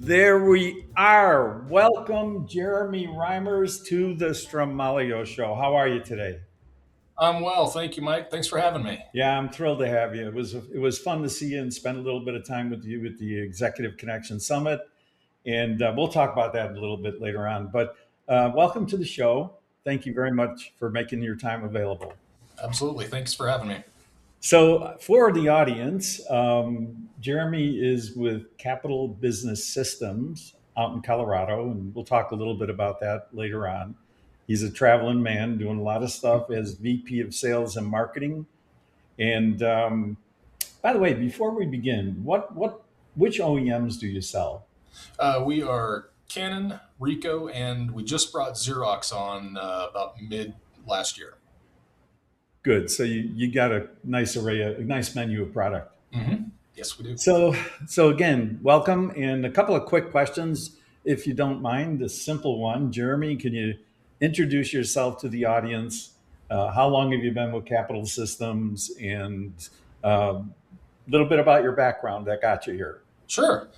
There we are. Welcome, Jeremy Reimers, to the Stramaglio Show. How are you today? I'm well, thank you, Mike. Thanks for having me. Yeah, I'm thrilled to have you. It was fun to see you and spend a little bit of time with you at the Executive Connection Summit, and we'll talk about that a little bit later on. But welcome to the show. Thank you very much for making your time available. Absolutely. Thanks for having me. So, for the audience, Jeremy is with Capital Business Systems out in Colorado, and we'll talk a little bit about that later on. He's a traveling man doing a lot of stuff as VP of Sales and Marketing. And by the way, before we begin, which OEMs do you sell? We are Canon, Ricoh, and we just brought Xerox on about mid last year. Good. So you got a nice array, a nice menu of product. Yes, we do. So again, welcome, and a couple of quick questions, if you don't mind. The simple one, Jeremy, can you introduce yourself to the audience? How long have you been with Capital Systems, and a little bit about your background that got you here? Sure.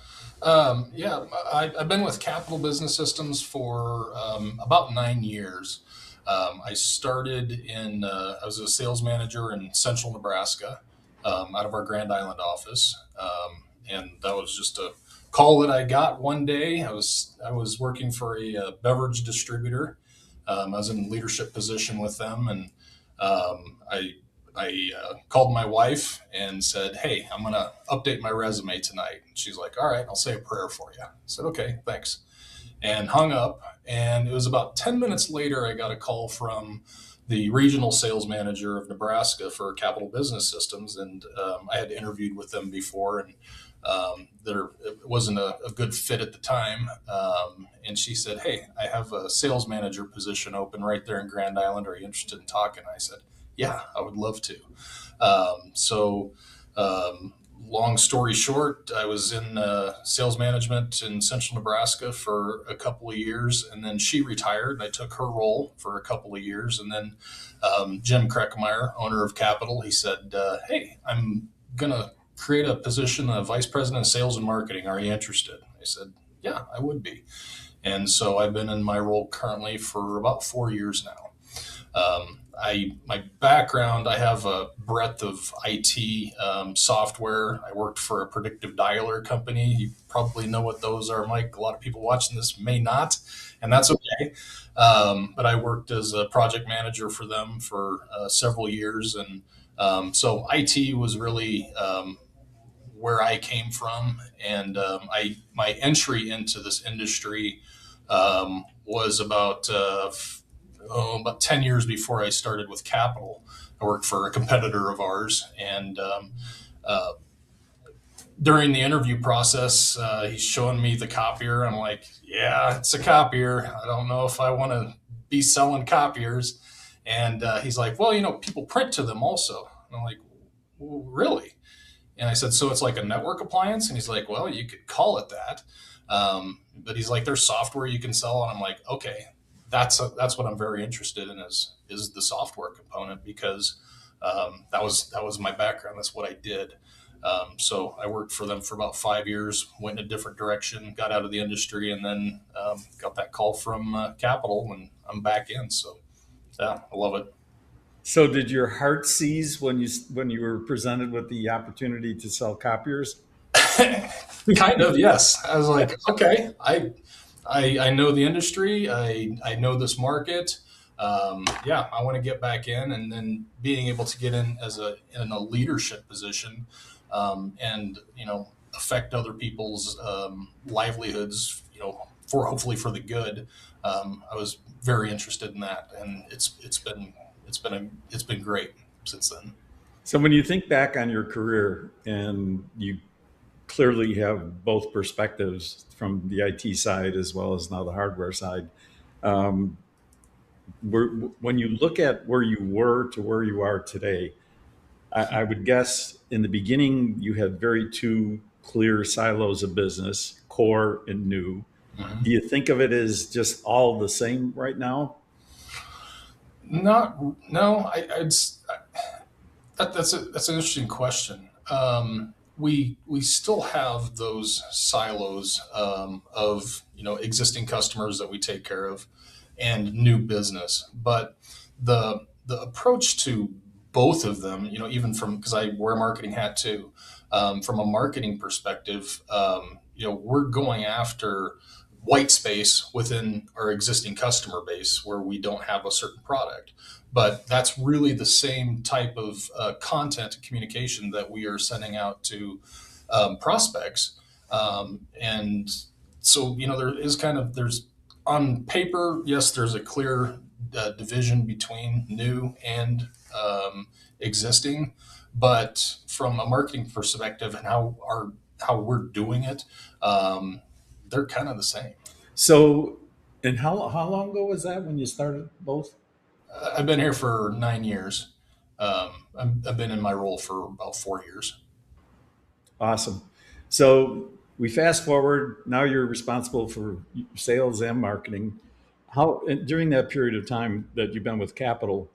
I've been with Capital Business Systems for about 9 years. I started I was a sales manager in central Nebraska out of our Grand Island office. And that was just a call that I got one day. I was working for a beverage distributor. I was in a leadership position with them, and I called my wife and said, "Hey, I'm going to update my resume tonight." And she's like, "All right, I'll say a prayer for you." I said, "Okay, thanks," and hung up. And it was about 10 minutes later, I got a call from the regional sales manager of Nebraska for Capital Business Systems. And I had interviewed with them before, and it wasn't a good fit at the time. And she said, "Hey, I have a sales manager position open right there in Grand Island. Are you interested in talking?" I said, "Yeah, I would love to." So, long story short, I was in sales management in central Nebraska for a couple of years, and then she retired, and I took her role for a couple of years. And then Jim Kreckmeyer, owner of Capital, he said, "Hey, I'm going to create a position of vice president of sales and marketing. Are you interested?" I said, "Yeah, I would be." And so I've been in my role currently for about 4 years now. My background, I have a breadth of IT software. I worked for a predictive dialer company. You probably know what those are, Mike. A lot of people watching this may not, and that's okay. But I worked as a project manager for them for several years, and so IT was really where I came from. And my entry into this industry was about 10 years before I started with Capital. I worked for a competitor of ours. And uh, during the interview process, he's showing me the copier. I'm like, "Yeah, it's a copier. I don't know if I want to be selling copiers." And he's like, "Well, people print to them also." And I'm like, "Well, really?" And I said, "So it's like a network appliance?" And he's like, "Well, you could call it that." But he's like, "There's software you can sell." And I'm like, "Okay, that's what I'm very interested in is the software component, because that was my background. That's what I did." So I worked for them for about 5 years, went in a different direction, got out of the industry, and then got that call from Capital, and I'm back in. So yeah, I love it. So did your heart seize when you were presented with the opportunity to sell copiers? Kind of, yes. I was like, okay, I know the industry. I know this market. Yeah, I want to get back in, and then being able to get in in a leadership position, and affect other people's livelihoods. For hopefully for the good. I was very interested in that, and it's been great since then. So when you think back on your career, and you clearly have both perspectives from the IT side as well as now the hardware side, um, when you look at where you were to where you are today, I would guess in the beginning you had very two clear silos of business, core and new. Do Mhm. you think of it as just all the same right now? Not no. That's an interesting question. we still have those silos of existing customers that we take care of and new business, but the approach to both of them, even from, because I wear a marketing hat too, from a marketing perspective, we're going after white space within our existing customer base where we don't have a certain product. But that's really the same type of content and communication that we are sending out to prospects. And so, there is there's on paper, yes, there's a clear division between new and existing, but from a marketing perspective and how we're doing it, um, they're kind of the same. So, and how long ago was that when you started both? I've been here for 9 years. I've been in my role for about 4 years. Awesome. So we fast forward. Now you're responsible for sales and marketing. How and during that period of time that you've been with Capital,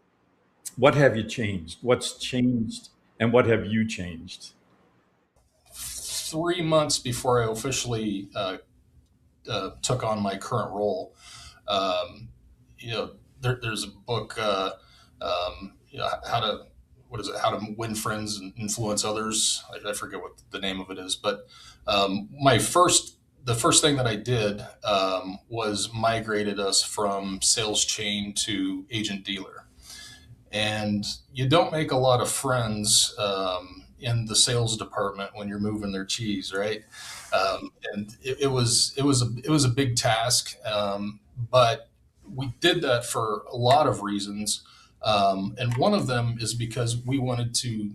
what have you changed? What's changed, and what have you changed? 3 months before I officially took on my current role, um, you know, there's a book, how to, what is it, how to win friends and influence others. I forget what the name of it is, but the first thing that I did was migrated us from sales chain to agent dealer. And you don't make a lot of friends in the sales department when you're moving their cheese, right? And it was a big task, but we did that for a lot of reasons, and one of them is because we wanted to.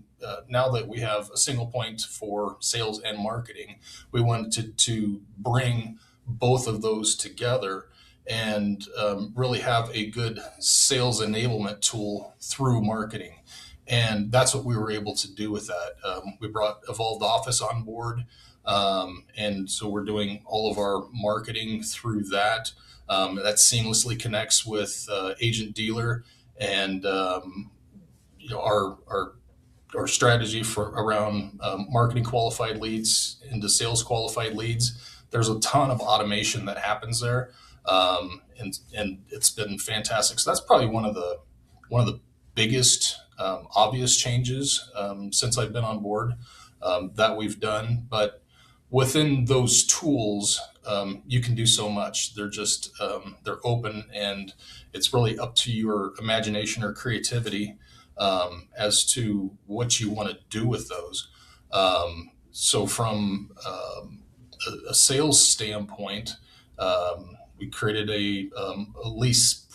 Now that we have a single point for sales and marketing, we wanted to bring both of those together and really have a good sales enablement tool through marketing. And that's what we were able to do with that. We brought Evolved Office on board. And so we're doing all of our marketing through that. That seamlessly connects with agent dealer and our strategy for around marketing qualified leads into sales qualified leads. There's a ton of automation that happens there, and it's been fantastic. So that's probably one of the biggest obvious changes since I've been on board that we've done. But within those tools, you can do so much. They're open, and it's really up to your imagination or creativity as to what you want to do with those. So from a sales standpoint, we created a lease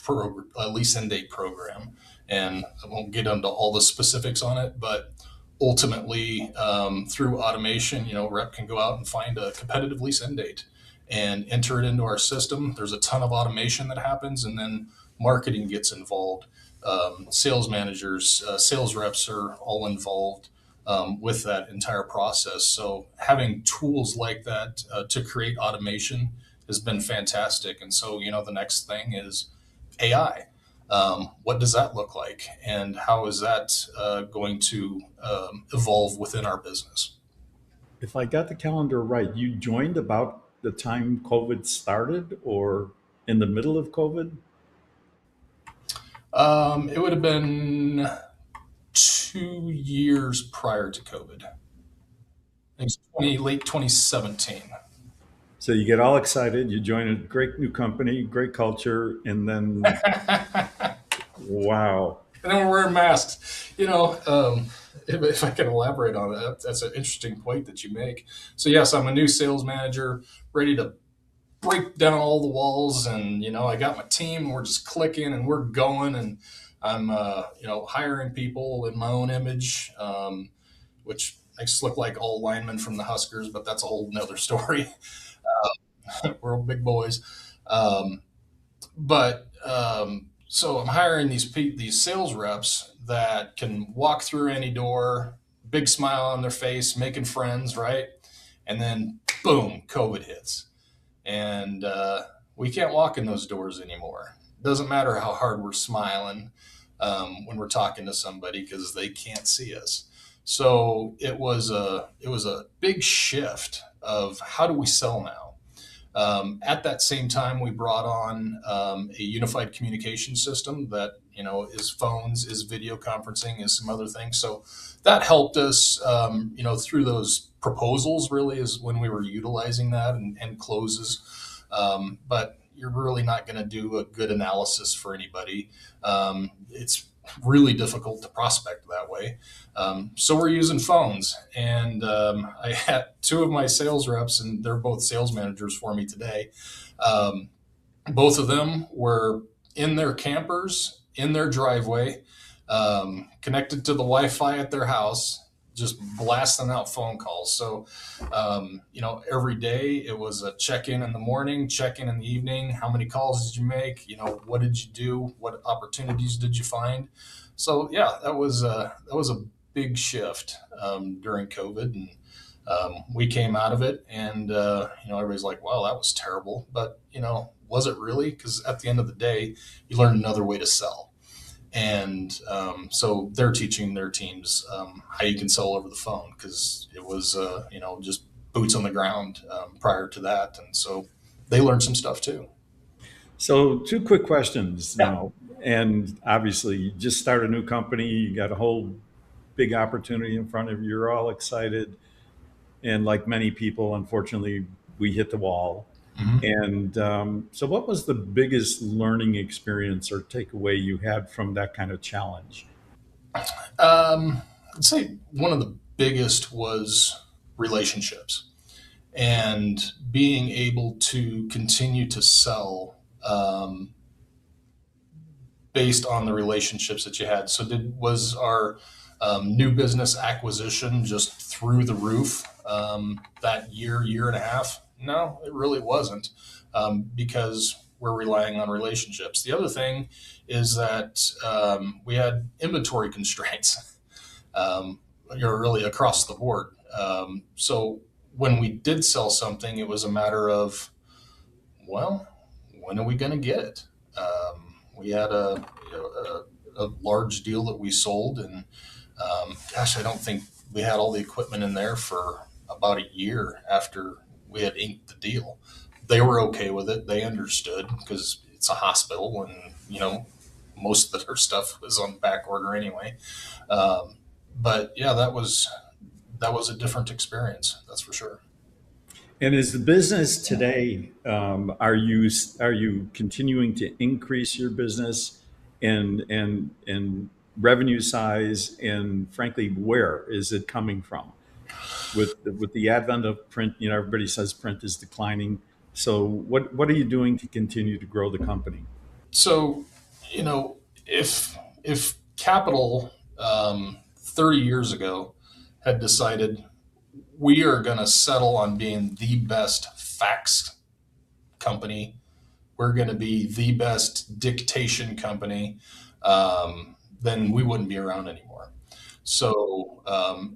end date program, and I won't get into all the specifics on it, but ultimately, through automation, rep can go out and find a competitive lease end date and enter it into our system. There's a ton of automation that happens, and then marketing gets involved. Sales managers, sales reps are all involved with that entire process. So having tools like that to create automation has been fantastic. And so, the next thing is AI. What does that look like, and how is that going to evolve within our business? If I got the calendar right, you joined about the time COVID started or in the middle of COVID? It would have been 2 years prior to COVID. I think it's late 2017. So you get all excited, you join a great new company, great culture, and then wow. And then we're wearing masks. If I can elaborate on that, that's an interesting point that you make. So yes, I'm a new sales manager, ready to break down all the walls, and I got my team, and we're just clicking, and we're going, and I'm hiring people in my own image, which makes us look like all linemen from the Huskers, but that's a whole nother story. We're all big boys. But so I'm hiring these sales reps that can walk through any door, big smile on their face, making friends, right? And then boom, COVID hits, and we can't walk in those doors anymore. Doesn't matter how hard we're smiling when we're talking to somebody because they can't see us. So it was a big shift of how do we sell now. At that same time, we brought on a unified communication system that is phones, is video conferencing, is some other things. So that helped us, through those proposals. Really, is when we were utilizing that and closes. But you're really not going to do a good analysis for anybody. It's really difficult to prospect that way. So we're using phones, and I had two of my sales reps, and they're both sales managers for me today. Um, Both of them were in their campers, in their driveway, connected to the Wi-Fi at their house, just blasting out phone calls. So, every day it was a check-in the morning, check-in in the evening. How many calls did you make? What did you do? What opportunities did you find? So, yeah, that was a big shift during COVID, and we came out of it, and everybody's like, "Wow, that was terrible," but was it really? Because at the end of the day, you learn another way to sell. And so they're teaching their teams how you can sell over the phone, because it was, just boots on the ground prior to that. And so they learned some stuff too. So, two quick questions Yeah. now. And obviously, you just start a new company, you got a whole big opportunity in front of you, you're all excited. And like many people, unfortunately, we hit the wall. Mhm. And so, what was the biggest learning experience or takeaway you had from that kind of challenge? I'd say one of the biggest was relationships, and being able to continue to sell based on the relationships that you had. So was our new business acquisition just through the roof that year and a half? No, it really wasn't, because we're relying on relationships. The other thing is that we had inventory constraints, really across the board. So when we did sell something, it was a matter of, well, when are we going to get it? We had a large deal that we sold, and gosh, I don't think we had all the equipment in there for about a year after we had inked the deal. They were okay with it. They understood, because it's a hospital, and most of their stuff was on back order anyway. Um, but yeah, that was a different experience. That's for sure. And is the business today, are you continuing to increase your business and revenue size, and frankly, where is it coming from? With the advent of print, everybody says print is declining. So what are you doing to continue to grow the company? So, if capital 30 years ago had decided we are going to settle on being the best fax company, we're going to be the best dictation company, then we wouldn't be around anymore. So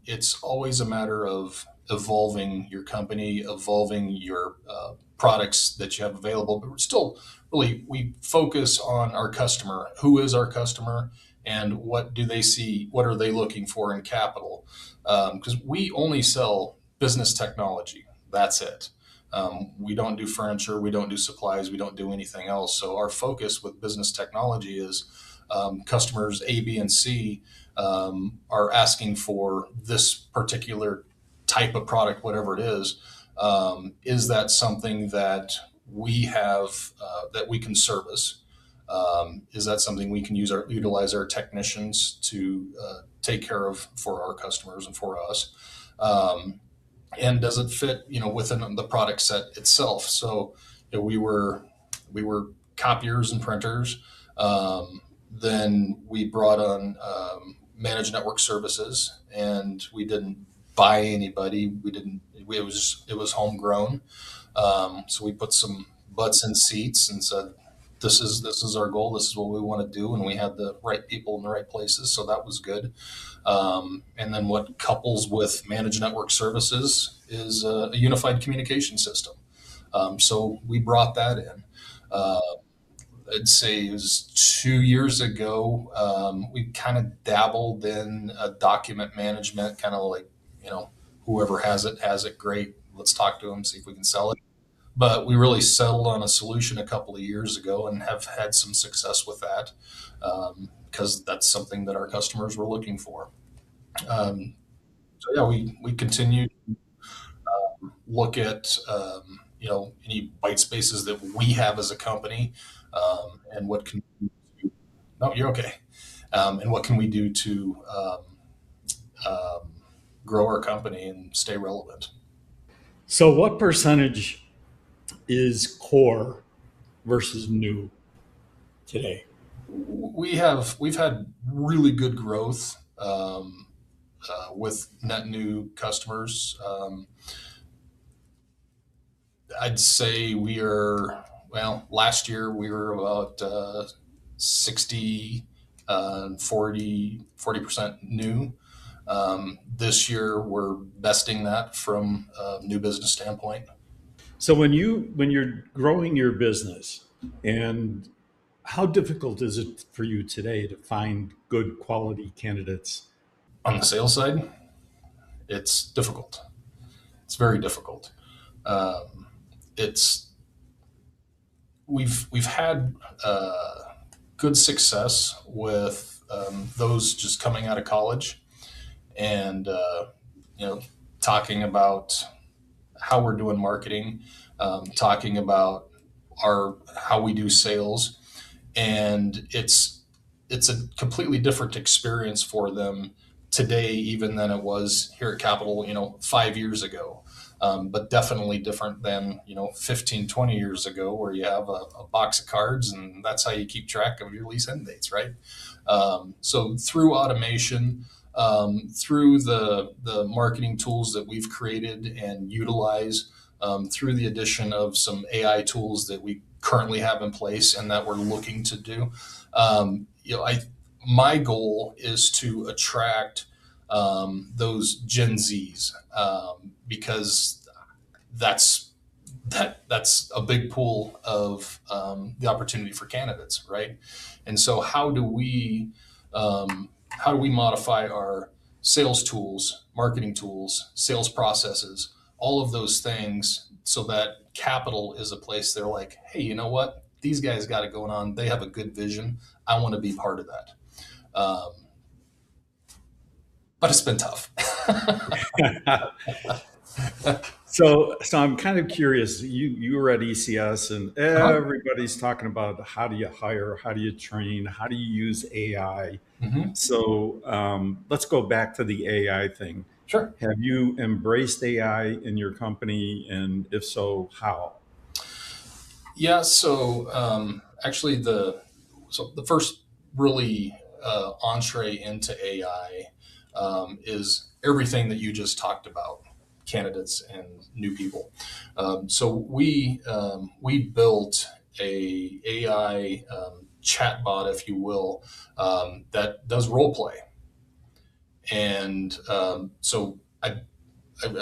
it's always a matter of evolving your company, evolving your products that you have available. But we're still really, we focus on our customer. Who is our customer, and what do they see? What are they looking for in capital? Because we only sell business technology. That's it. We don't do furniture, we don't do supplies, we don't do anything else. So our focus with business technology is customers A, B, and C are asking for this particular type of product, whatever it is. Is that something that we have that we can service? Is that something we can utilize our technicians to take care of for our customers and for us? And does it fit within the product set itself? So we were copiers and printers. Then we brought on managed network services, and we didn't buy anybody. It was homegrown. So we put some butts in seats and said, this is our goal. This is what we want to do, and we had the right people in the right places. So that was good. And then what couples with managed network services is a unified communication system. So we brought that in. Uh, I'd say it was 2 years ago. We kind of dabbled in document management, kind of like, you know, whoever has it, great. Let's talk to them, see if we can sell it. But we really settled on a solution a couple of years ago and have had some success with that, because that's something that our customers were looking for. Um, so yeah, we continue to look at any white spaces that we have as a company, and what can no, you're okay. And what can we do to um, grow our company and stay relevant? So, what percentage is core versus new today? We've had really good growth, with net new customers. I'd say we are, well, last year we were about 60, 40% new. This year we're besting that from a new business standpoint. So, when you're growing your business, and how difficult is it for you today to find good quality candidates? On the sales side, it's difficult. It's very difficult. Um, it's we've had good success with those just coming out of college, and you know talking about how we're doing marketing, talking about our how we do sales, and it's a completely different experience for them today even than it was here at Capital, 5 years ago. But definitely different than 15, 20 years ago, where you have a box of cards and that's how you keep track of your lease end dates, right? So through automation, through the marketing tools that we've created and utilize, through the addition of some AI tools that we currently have in place and that we're looking to do. I My goal is to attract those Gen Zs, because that's that's a big pool of the opportunity for candidates, right? And so, how do we modify our sales tools, marketing tools, sales processes, all of those things, so that Capital is a place they're like, hey, you know what? These guys got it going on. They have a good vision. I want to be part of that. Um, but it's been tough. So I'm kind of curious. You were at ECS, and Uh-huh. everybody's talking about how do you hire, how do you train, how do you use AI. Hmm. So let's go back to the AI thing. Sure. Have you embraced AI in your company, and if so, how? Yeah. So actually, the first really entree into AI is everything that you just talked about, candidates and new people. So we built a AI chatbot, if you will, that does role play, and I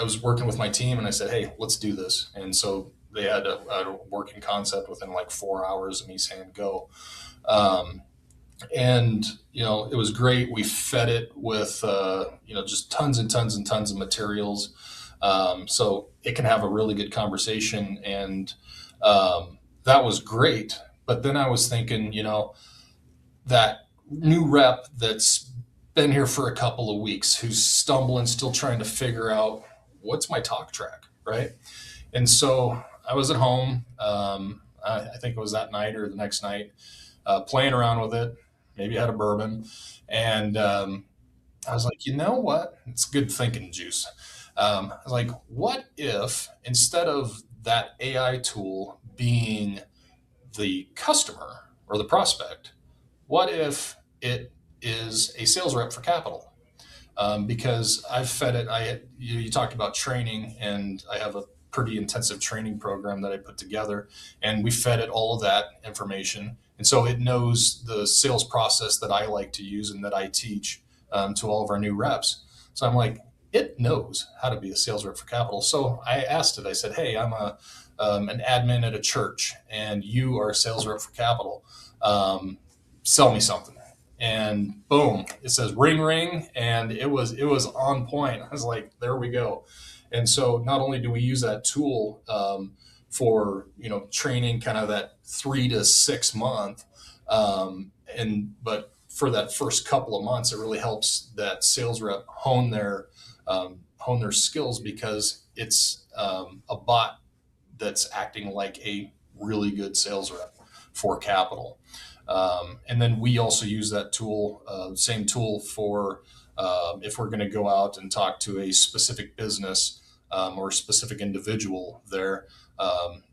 was working with my team and I said, hey, let's do this. And so they had a working concept within like 4 hours of me saying go. Um, and it was great. We fed it with just tons and tons and tons of materials, so it can have a really good conversation, and that was great. But then I was thinking, that new rep that's been here for a couple of weeks, who's stumbling, still trying to figure out what's my talk track, right? And so I was at home. I think it was that night or the next night, playing around with it. Maybe I had a bourbon, and I was like, you know what? It's good thinking juice. I was like, what if instead of that AI tool being the customer or the prospect, what if it is a sales rep for Capital? Because I've fed it. You talked about training, and I have a pretty intensive training program that I put together, and we fed it all of that information, and so it knows the sales process that I like to use and that I teach to all of our new reps. So I'm like, it knows how to be a sales rep for capital. So I asked it, I said, hey, I'm an admin at a church and you are a sales rep for capital. Sell me something. And boom, it says ring ring, and it was on point. I was like, there we go. And so not only do we use that tool for training, kind of that 3 to 6 month, but for that first couple of months, it really helps that sales rep hone their skills, because it's a bot that's acting like a really good sales rep for capital. And then we also use that tool, same tool for if we're going to go out and talk to a specific business or a specific individual there,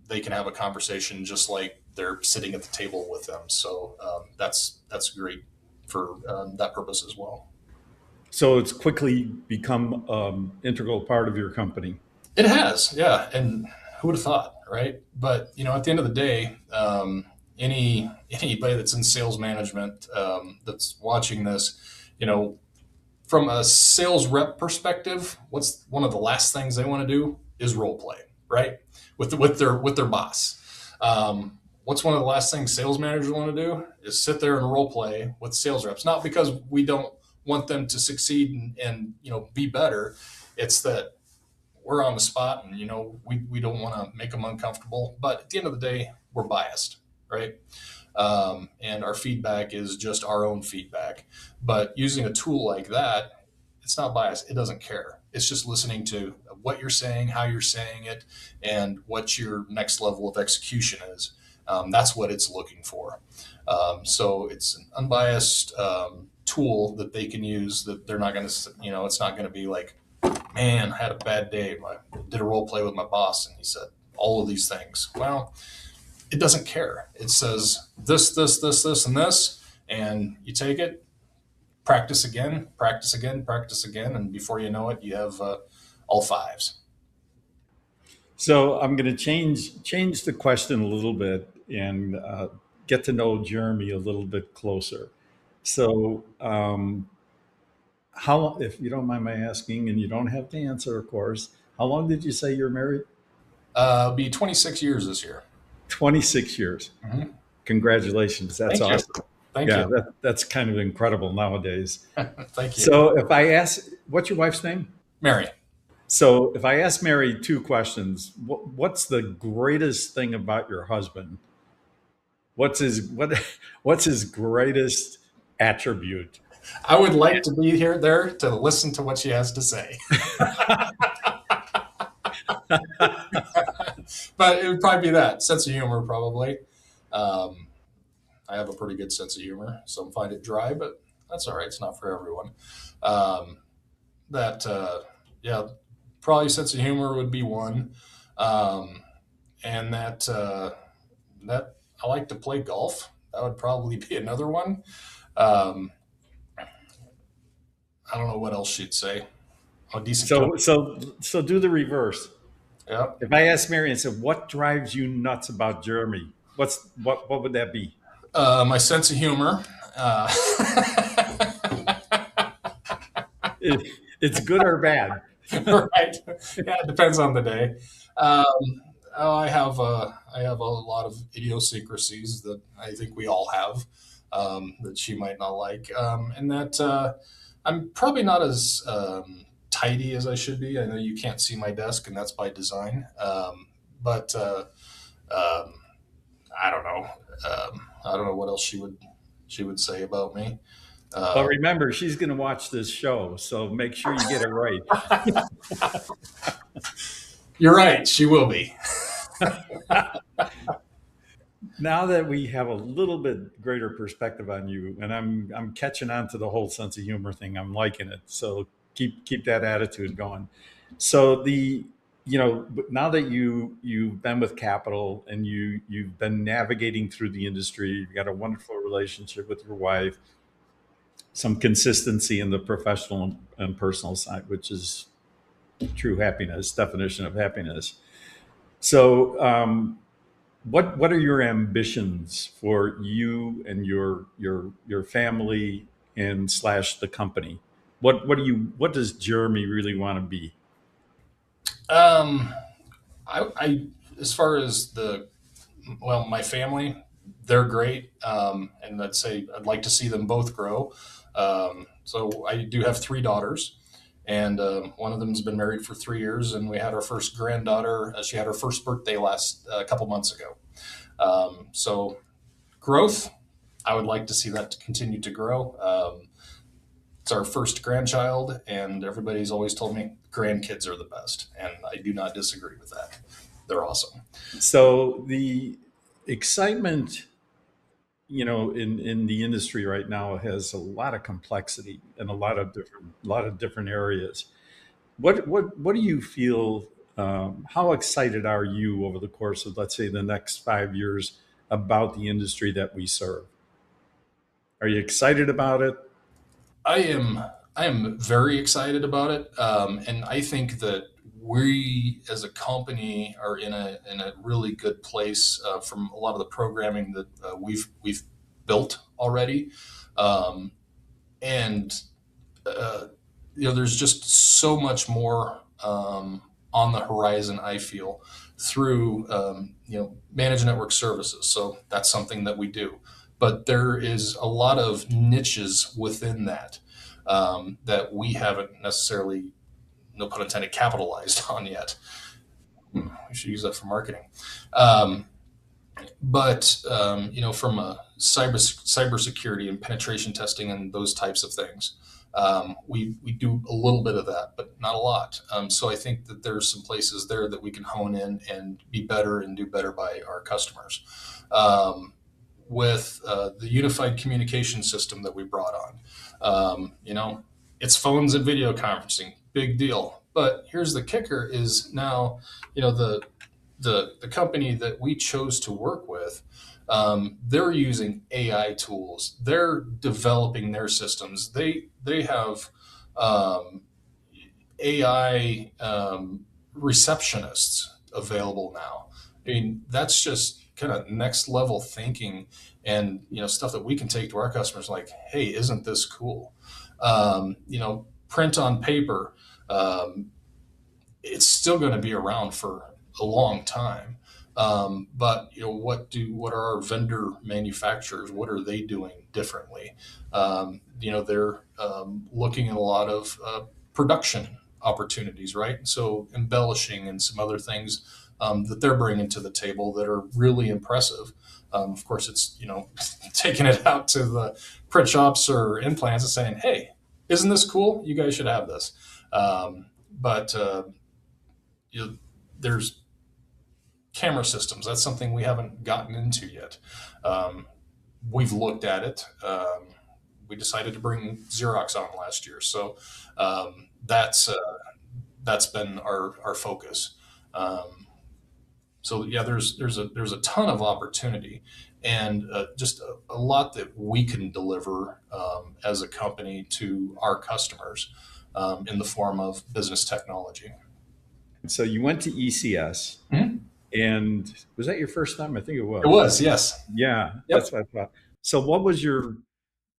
they can have a conversation just like they're sitting at the table with them. So that's great for that purpose as well. So it's quickly become integral part of your company. It has, yeah. And who would have thought, right? But at the end of the day, anybody that's in sales management that's watching this, from a sales rep perspective, what's one of the last things they want to do is role play, right? With their boss. What's one of the last things sales managers want to do is sit there and role play with sales reps. Not because we don't want them to succeed and be better. It's that we're on the spot, and we don't want to make them uncomfortable. But at the end of the day, we're biased, right? And our feedback is just our own feedback. But using a tool like that, it's not biased. It doesn't care. It's just listening to what you're saying, how you're saying it, and what your next level of execution is. That's what it's looking for. So it's an unbiased tool that they can use, that they're not going to, it's not going to be like, man, I had a bad day. I did a role play with my boss and he said all of these things. Well, it doesn't care. It says this, and this, and you take it, practice again, practice again, practice again, and before you know it, you have all fives. So I'm going to change the question a little bit and get to know Jeremy a little bit closer. So, how long, if you don't mind my asking, and you don't have to answer, of course, how long did you say you're married? It'll be 26 years this year. 26 years. Mm-hmm. Congratulations. That's Thank awesome. you. Thank Yeah, you. that's kind of incredible nowadays. Thank you. So if I ask, what's your wife's name? Mary. So if I ask Mary two questions, what's the greatest thing about your husband? What's his greatest attribute? I would like to be there to listen to what she has to say. But it would probably be that sense of humor, probably. I have a pretty good sense of humor. Some find it dry, but that's all right. It's not for everyone. Um, yeah, probably sense of humor would be one. Um, and that I like to play golf. That would probably be another one. Um, I don't know what else she'd say. I'm a decent So coach. so do the reverse. Yeah. If I ask Mary and said, "What drives you nuts about Jeremy?" What would that be? My sense of humor. It's good or bad. Right. Yeah, it depends on the day. Um, I have a lot of idiosyncrasies that I think we all have, that she might not like, and that I'm probably not as tidy as I should be. I know you can't see my desk, and that's by design. But um, I don't know. I don't know what else she would say about me. But Uh, remember, she's going to watch this show, so make sure you get it right. you're right. She will be. Now that we have a little bit greater perspective on you, and I'm catching on to the whole sense of humor thing, I'm liking it. So keep that attitude going. So but now that you've been with Capital and you've been navigating through the industry, you've got a wonderful relationship with your wife, some consistency in the professional and personal side, which is true happiness, definition of happiness. So, what are your ambitions for you and your family and slash the company? what does Jeremy really want to be? Um, I as far as my family, they're great, and I'd say I'd like to see them both grow. So I do have three daughters, and one of them's been married for 3 years, and we had our first granddaughter. She had her first birthday last a couple months ago. So growth, I would like to see that to continue to grow. It's our first grandchild, and everybody's always told me grandkids are the best, and I do not disagree with that. They're awesome. So the excitement, in the industry right now has a lot of complexity and a lot of different areas. What do you feel? How excited are you over the course of, let's say, the next 5 years about the industry that we serve? Are you excited about it? I am I am very excited about it, and I think that we as a company are in a really good place from a lot of the programming that we've built already, um, and uh, there's just so much more on the horizon. I feel through managed network services. So that's something that we do, but there is a lot of niches within that that we haven't necessarily, no pun intended, capitalized on yet. We should use that for marketing. Um, but from a cybersecurity and penetration testing and those types of things, we do a little bit of that, but not a lot. So I think that there's some places there that we can hone in and be better and do better by our customers. With the unified communication system that we brought on, it's phones and video conferencing, big deal. But here's the kicker: is now, the company that we chose to work with, they're using AI tools. They're developing their systems. They have AI receptionists available now. I mean, that's just kind of next level thinking, and stuff that we can take to our customers. Like, hey, isn't this cool? Print on paper. Um, it's still going to be around for a long time. But what are our vendor manufacturers? What are they doing differently? They're looking at a lot of production opportunities, right? So embellishing and some other things that they're bringing to the table that are really impressive. Of course, it's taking it out to the print shops or implants and saying, "Hey, isn't this cool? You guys should have this." But you know, there's camera systems. That's something we haven't gotten into yet. Um, we've looked at it. We decided to bring Xerox on last year, so that's been our focus. Um, so yeah, there's a ton of opportunity, and just a lot that we can deliver as a company to our customers in the form of business technology. So you went to ECS, Mhm. and was that your first time? I think it It was. was, yes. Yeah, Yep. that's what I thought. So what was your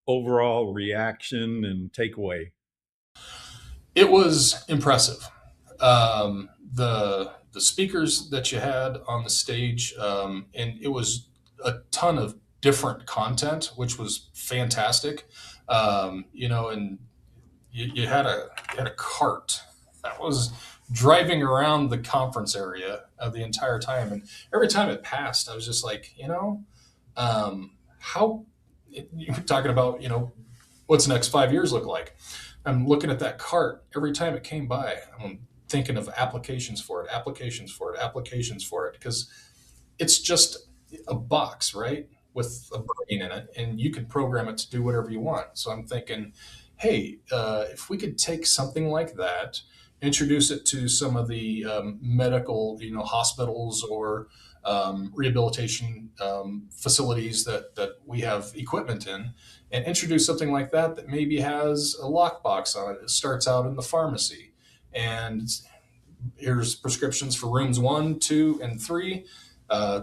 overall reaction and takeaway? It was impressive. The speakers that you had on the stage, and it was a ton of different content, which was fantastic. And you had a cart that was driving around the conference area the entire time, and every time it passed, I was just like, how you're talking about, what's the next 5 years look like? I'm looking at that cart every time it came by. I'm thinking of applications for it, applications for it, applications for it, because it's just a box, right, with a brain in it, and you can program it to do whatever you want. So I'm thinking, hey, if we could take something like that, introduce it to some of the medical, hospitals or rehabilitation facilities that we have equipment in, and introduce something like that that maybe has a lockbox on it. It starts out in the pharmacy, and here's prescriptions for rooms 1, 2, and 3.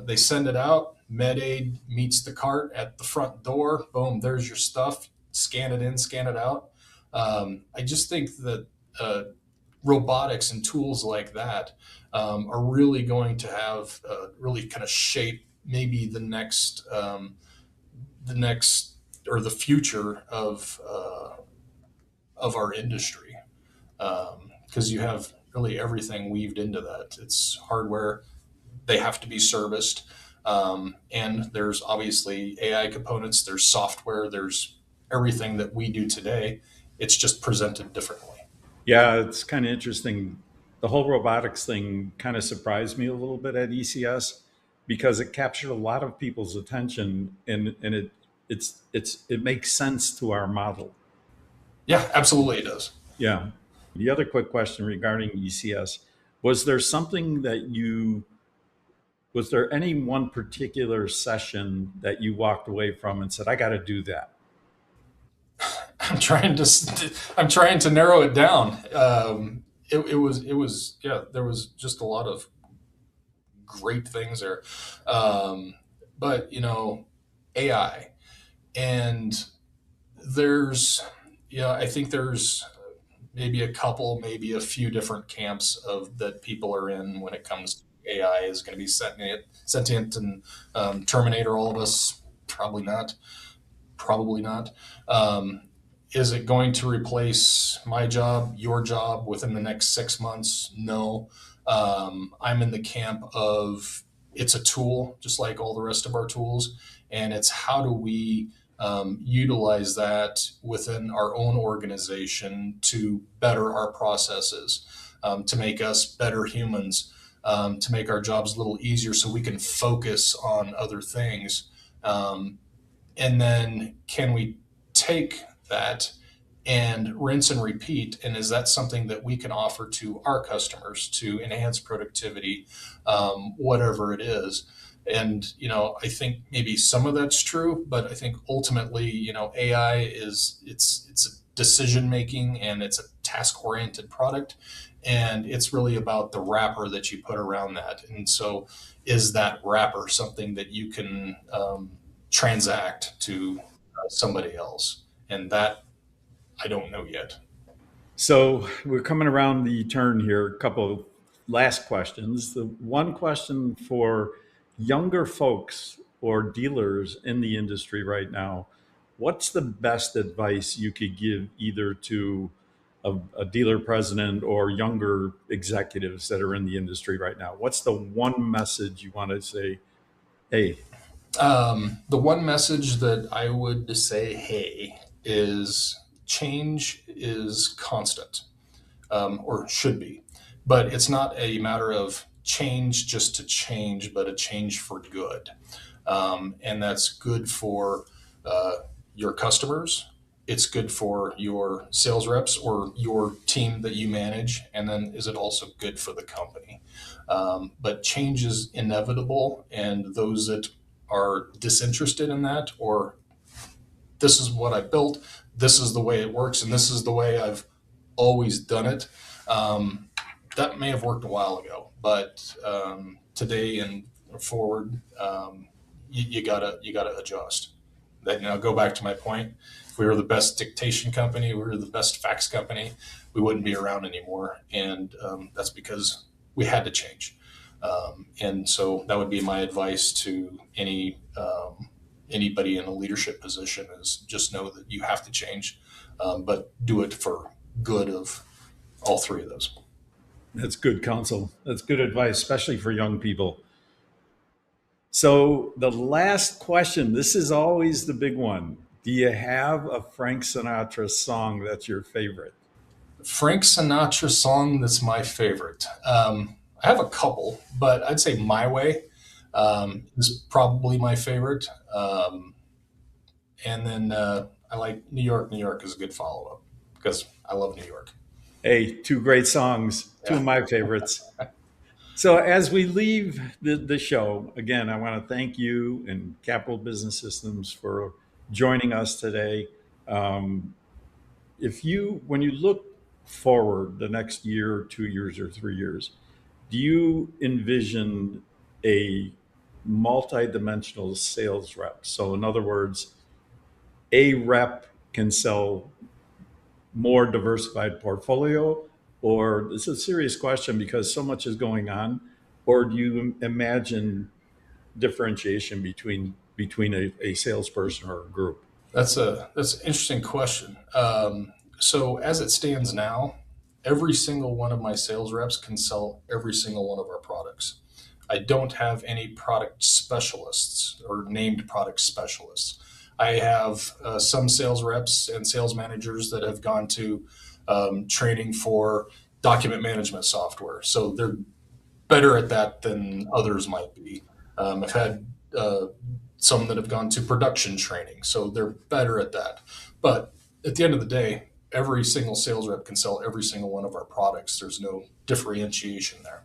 They send it out. MedAid meets the cart at the front door. Boom, there's your stuff. Scan it in, scan it out. I just think that robotics and tools like that are really going to have really kind of shape maybe the next or the future of our industry, because you have really everything weaved into that. It's hardware; they have to be serviced, and there's obviously AI components. There's software. There's everything that we do today. It's just presented differently. Yeah, it's kind of interesting. The whole robotics thing kind of surprised me a little bit at ECS because it captured a lot of people's attention, and it makes sense to our model. Yeah, absolutely, it does. Yeah. The other quick question regarding ECS, was there something that you was there any one particular session that you walked away from and said, I got to do that? I'm trying to narrow it down. It was yeah. There was just a lot of great things there, um, but AI and there's I think there's maybe a couple, maybe a few different camps of that people are in when it comes to AI is going to be sentient and terminator all of us. Probably not. Probably not. Um, is it going to replace my job, your job within the next 6 months? No. I'm in the camp of it's a tool, just like all the rest of our tools, and it's how do we utilize that within our own organization to better our processes, to make us better humans, to make our jobs a little easier so we can focus on other things. Um, and then can we take that and rinse and repeat? And is that something that we can offer to our customers to enhance productivity, whatever it is? And I think maybe some of that's true, but I think ultimately, AI it's a decision making and it's a task oriented product, and it's really about the wrapper that you put around that. And so, is that wrapper something that you can transact to somebody else? And that I don't know yet. So we're coming around the turn here. A couple of last questions. The one question for younger folks or dealers in the industry right now: what's the best advice you could give either to a dealer president or younger executives that are in the industry right now? What's the one message you want to say? Hey, The one message that I would say, hey, is change is constant, or should be. But it's not a matter of change just to change, but a change for good. And that's good for uh, your customers. It's good for your sales reps or your team that you manage. And then is it also good for the company? But change is inevitable. And those that are disinterested in that, or this is what I built, this is the way it works, and this is the way I've always done it. Um, that may have worked a while ago, but today and forward, you gotta adjust. That now go back to my point. If we were the best dictation company, we were the best fax company, we wouldn't be around anymore, and that's because we had to change. And so that would be my advice to anybody in a leadership position is just know that you have to change, but do it for good of all three of those. that's good counsel. That's good advice, especially for young people. So the last question, this is always the big one. Do you have a Frank Sinatra song that's your favorite? Frank Sinatra song that's my favorite. I have a couple, but I'd say "My Way" is probably my favorite. And then I like "New York, New York" is a good follow up because I love New York. Hey, two great songs, two Yeah. of my favorites. So as we leave the show, again, I want to thank you and Capital Business Systems for joining us today. Um, if you, when you look forward the next year, 2 years, or 3 years, do you envision a multi-dimensional sales rep? So in other words, a rep can sell more diversified portfolio? Or this is a serious question because so much is going on. Or do you imagine differentiation between a salesperson or a group? That's an interesting question. So as it stands now, every single one of my sales reps can sell every single one of our products. I don't have any product specialists or named product specialists. I have some sales reps and sales managers that have gone to training for document management software. So they're better at that than others might be. I've had some that have gone to production training, so they're better at that. But at the end of the day, every single sales rep can sell every single one of our products. There's no differentiation there.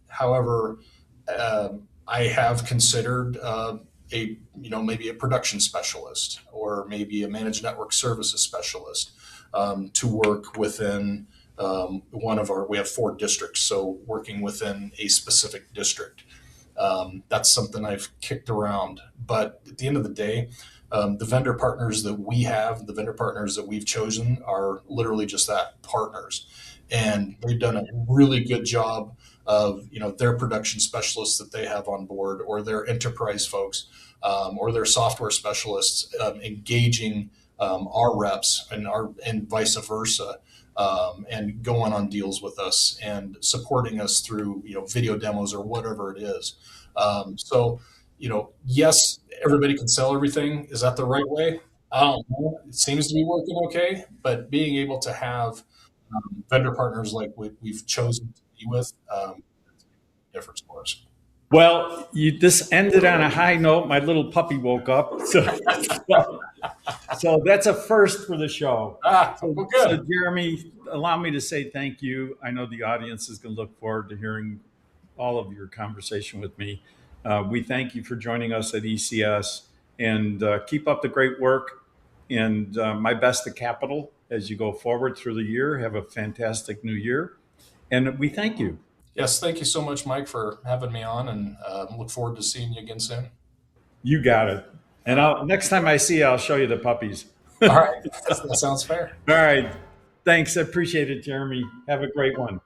However, I have considered maybe a production specialist or maybe a managed network services specialist to work within one of our. We have 4 districts, so working within a specific district. That's something I've kicked around. But at the end of the day, the vendor partners that we have, the vendor partners that we've chosen are literally just that, partners. And they've done a really good job of, their production specialists that they have on board or their enterprise folks or their software specialists engaging our reps and vice versa, and going on deals with us and supporting us through video demos or whatever it is. So yes, everybody can sell everything. Is that the right way? I don't know. It seems to be working okay, but being able to have vendor partners like we've chosen to be with, difference for us. Well, you this ended on a high note. My little puppy woke up, so that's a first for the show. Well, So good. Jeremy, allow me to say thank you. I know the audience is going to look forward to hearing all of your conversation with me. We thank you for joining us at ECS, and keep up the great work. And my best to Capital as you go forward through the year. Have a fantastic new year, and we thank you. Yes, thank you so much, Mike, for having me on, and look forward to seeing you again soon. You got it. And next time I see you, I'll show you the puppies. All right, that sounds fair. All right. Thanks. I appreciate it, Jeremy. Have a great one.